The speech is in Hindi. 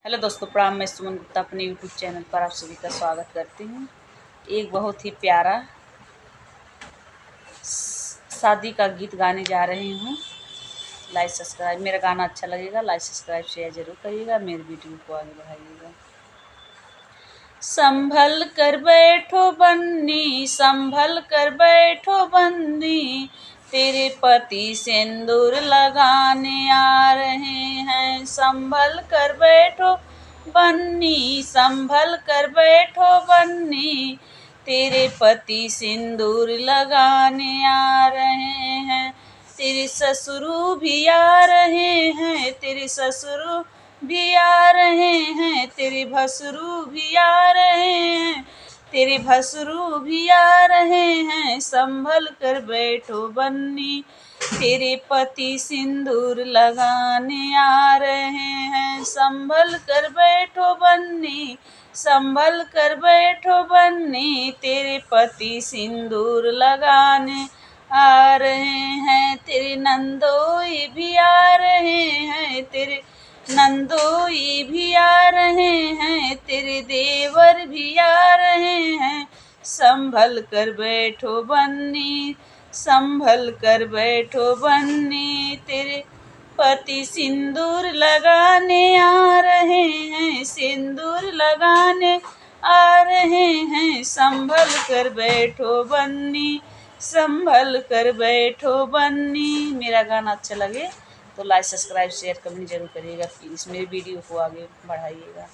हेलो दोस्तों, प्रणाम। मैं सुमन गुप्ता अपने यूट्यूब चैनल पर आप सभी का स्वागत करती हूँ। एक बहुत ही प्यारा शादी का गीत गाने जा रही हूँ। लाइक सब्सक्राइब, मेरा गाना अच्छा लगेगा लाइक सब्सक्राइब शेयर जरूर करिएगा, मेरे वीडियो को आगे बढ़ाइएगा। संभल कर बैठो बन्नी, संभल कर बैठो बन्नी, तेरे पति सिंदूर लगाने आ रहे हैं। संभल कर बैठो बन्नी, संभल कर बैठो बन्नी, तेरे पति सिंदूर लगाने आ रहे हैं। तेरे ससुरु भी आ रहे हैं, तेरे ससुरु भी आ रहे हैं, तेरे भसुरु भी आ रहे हैं, तेरे भसुरु भी आ रहे हैं। संभल कर बैठो बन्नी, तेरे पति सिंदूर लगाने आ रहे हैं। संभल कर बैठो बन्नी, संभल कर बैठो बन्नी, तेरे पति सिंदूर लगाने आ रहे हैं। तेरे नंदोई भी आ रहे हैं, तेरे नंदोई भी आ रहे हैं, तेरे देवर भी आ रहे हैं। संभल कर बैठो बन्नी, संभल कर बैठो बन्नी, तेरे पति सिंदूर लगाने आ रहे हैं, सिंदूर लगाने आ रहे हैं। संभल कर बैठो बन्नी, संभल कर बैठो बन्नी। मेरा गाना अच्छा लगे तो लाइक सब्सक्राइब शेयर कमेंट जरूर करिएगा। प्लीज़ मेरे वीडियो को आगे बढ़ाइएगा।